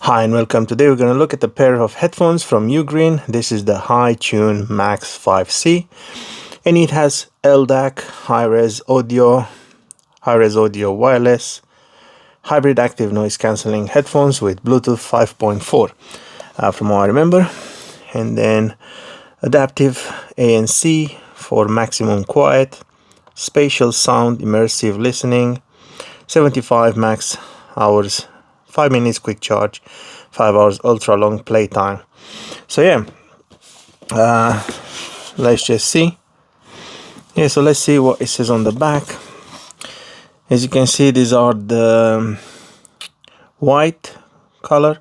Hi and welcome. Today we're going to look at a pair of headphones from Ugreen. This is the HiTune Max5c and it has LDAC, high-res audio wireless, hybrid active noise cancelling headphones with Bluetooth 5.4 from what I remember, and then adaptive ANC for maximum quiet, spatial sound, immersive listening, 75 max hours, 5 minutes quick charge, 5 hours ultra long playtime. So yeah, let's just see. So let's see what it says on the back. As you can see, these are the white color,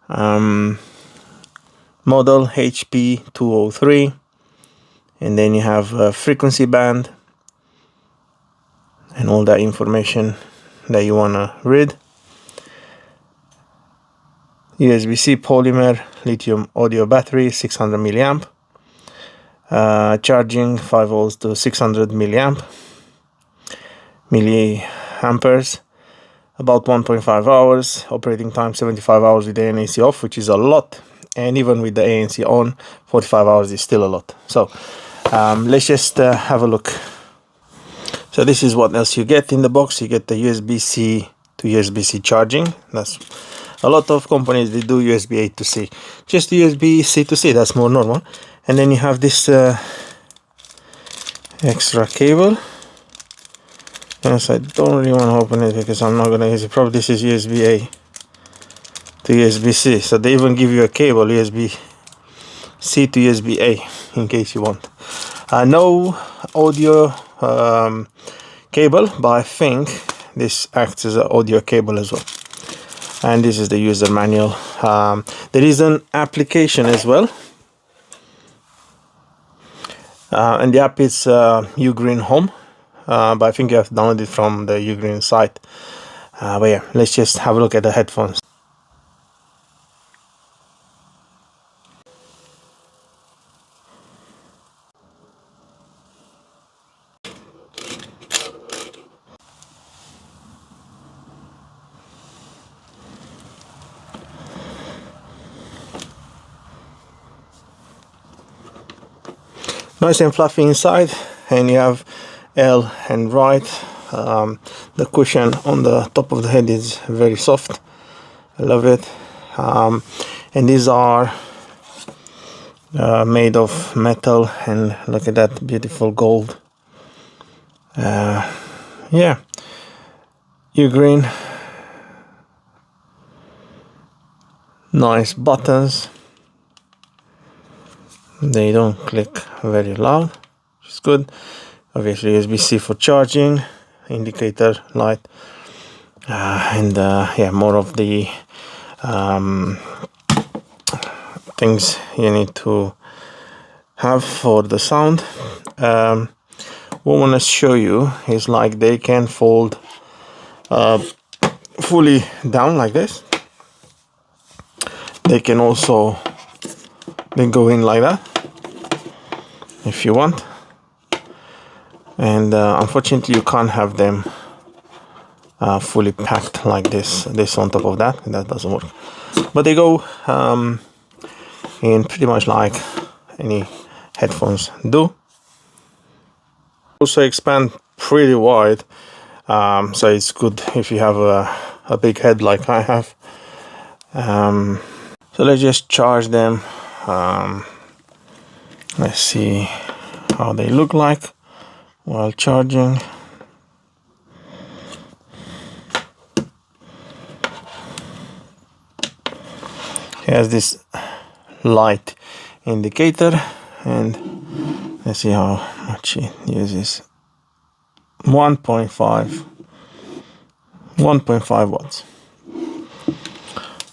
model HP203, and then you have a frequency band and all that information that you want to read. USB-C polymer lithium audio battery, 600 milliamp, charging 5 volts to 600 milliamperes, about 1.5 hours, operating time 75 hours with the ANC off, which is a lot, and even with the ANC on, 45 hours is still a lot. So let's just have a look. So this is what else you get in the box. You get the USB-C to USB-C charging. That's a lot of companies, they do USB-A to C. Just USB-C to C, that's more normal. And then you have this extra cable. Yes, I don't really want to open it because I'm not going to use it. Probably this is USB-A to USB-C. So they even give you a cable, USB-C to USB-A, in case you want. No audio cable, but I think this acts as an audio cable as well. And this is the user manual. There is an application as well, and the app is Ugreen Home, but I think you have to download it from the Ugreen site. But yeah, let's just have a look at the headphones. Nice and fluffy inside, and you have L and right. The cushion on the top of the head is very soft. I love it. And these are made of metal, and look at that beautiful gold. Yeah, Ugreen. Nice buttons. They don't click very loud, which is good. Obviously USB-C for charging, indicator light, and yeah, more of the things you need to have for the sound. What I want to show you is like they can fold fully down like this. They can also then go in like that if you want, and unfortunately you can't have them fully packed like this on top of that. That doesn't work, but they go in pretty much like any headphones do. Also expand pretty wide, so it's good if you have a big head like I have. So let's just charge them. Let's see how they look like while charging. It has this light indicator, and let's see how much it uses. 1.5 watts.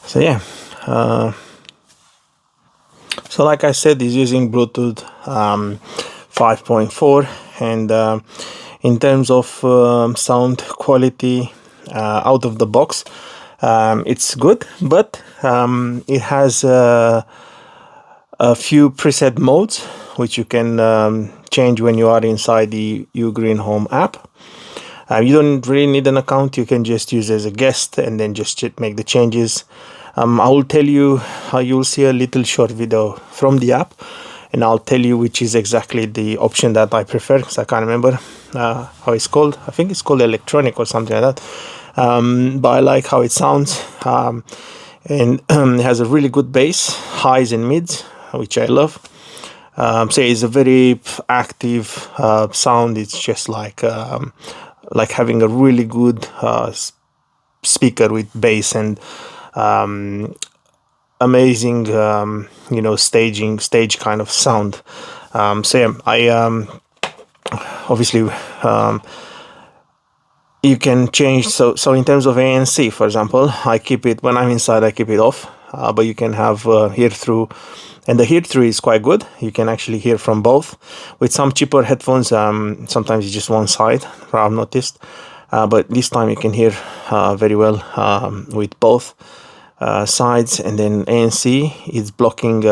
So yeah, so like I said, it's using Bluetooth 5.4, and in terms of sound quality out of the box, it's good, but it has a few preset modes which you can change when you are inside the Ugreen Home app. You don't really need an account. You can just use as a guest and then just make the changes I will tell you, you'll see a little short video from the app, and I'll tell you which is exactly the option that I prefer, because I can't remember how it's called. I think it's called electronic or something like that. But I like how it sounds, and it has a really good bass, highs and mids, which I love. So it's a very active sound. It's just like having a really good speaker with bass and amazing stage kind of sound. So yeah, I obviously you can change. So in terms of ANC, for example, I keep it when I'm inside, I keep it off, but you can have hear through, and the hear through is quite good. You can actually hear from both. With some cheaper headphones, sometimes it's just one side, I've noticed, but this time you can hear very well with both sides. And then ANC is blocking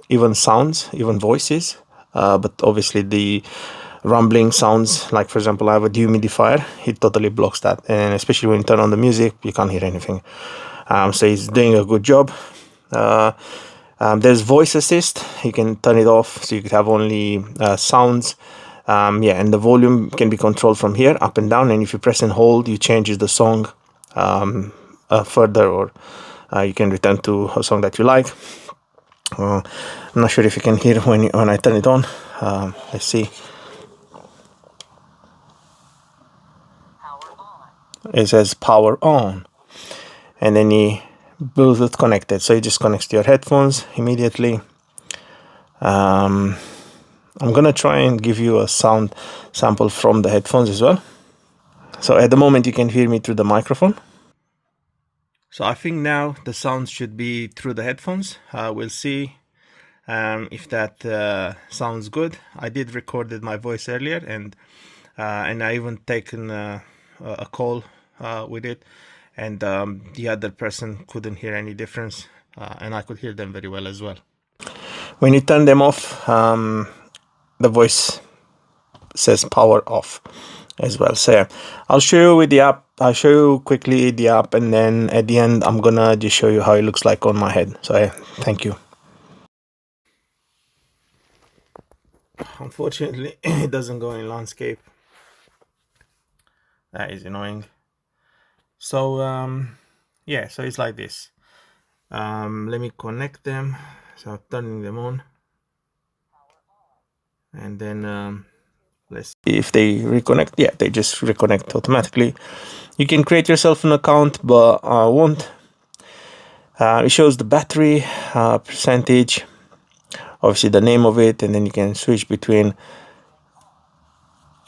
even sounds, even voices, but obviously the rumbling sounds, like for example I have a dehumidifier, it totally blocks that, and especially when you turn on the music you can't hear anything. So it's doing a good job. There's voice assist, you can turn it off so you could have only sounds. Yeah, and the volume can be controlled from here up and down, and if you press and hold you changes the song further, or you can return to a song that you like. I'm not sure if you can hear when I turn it on. Let's see. It says power on, and then the Bluetooth connected, so it just connects to your headphones immediately. I'm gonna try and give you a sound sample from the headphones as well. So at the moment you can hear me through the microphone. So I think now the sound should be through the headphones. We'll see if that sounds good. I did recorded my voice earlier, and I even taken a call with it, and the other person couldn't hear any difference, and I could hear them very well as well. When you turn them off, the voice says power off as well. So yeah, I'll show you with the app. I'll show you quickly the app, and then at the end I'm gonna just show you how it looks like on my head. So yeah, thank you. Unfortunately it doesn't go in landscape. That is annoying. So yeah, so it's like this. Let me connect them. So I'm turning them on, and then let's see if they reconnect. Yeah, they just reconnect automatically. You can create yourself an account, but I won't. It shows the battery percentage, obviously the name of it, and then you can switch between,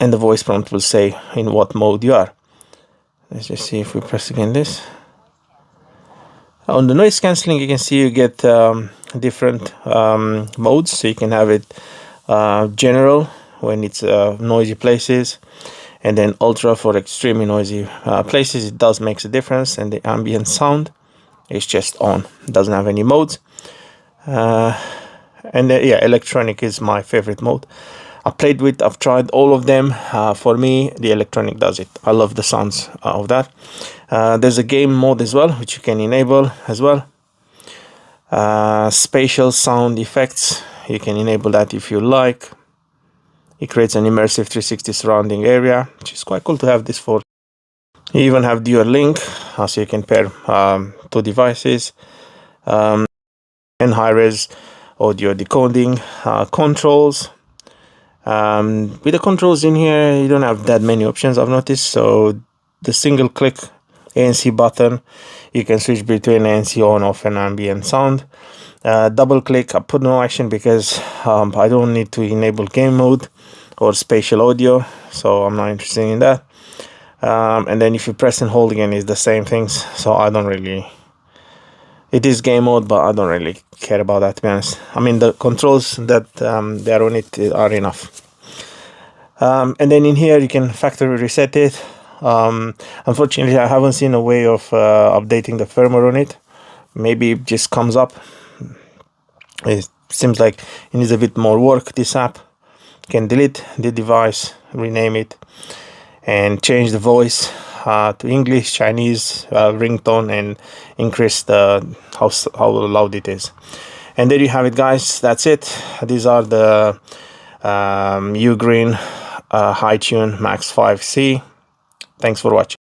and the voice prompt will say in what mode you are. Let's just see if we press again this. On the noise cancelling, you can see you get different modes. So you can have it general when it's noisy places, and then ultra for extremely noisy places. It does makes a difference. And the ambient sound is just on, it doesn't have any modes. And yeah, electronic is my favorite mode. I've tried all of them. For me, the electronic does it. I love the sounds of that. There's a game mode as well, which you can enable as well. Spatial sound effects, you can enable that if you like. It creates an immersive 360 surrounding area, which is quite cool to have this for. You even have dual link, so you can pair two devices. And high-res audio decoding controls. With the controls in here, you don't have that many options, I've noticed. So the single click ANC button, you can switch between ANC on, off, and ambient sound. Double click, I put no action because I don't need to enable game mode or spatial audio, so I'm not interested in that. And then if you press and hold again, it's the same things, so I don't really. It is game mode, but I don't really care about that, to be honest. I mean, the controls that they are on it are enough. And then in here, you can factory reset it. Unfortunately, I haven't seen a way of updating the firmware on it. Maybe it just comes up. It seems like it needs a bit more work, this app. You can delete the device, rename it, and change the voice. to English, Chinese, ringtone, and increase the how loud it is. And there you have it, guys. That's it. These are the Ugreen HiTune Max5c. Thanks for watching.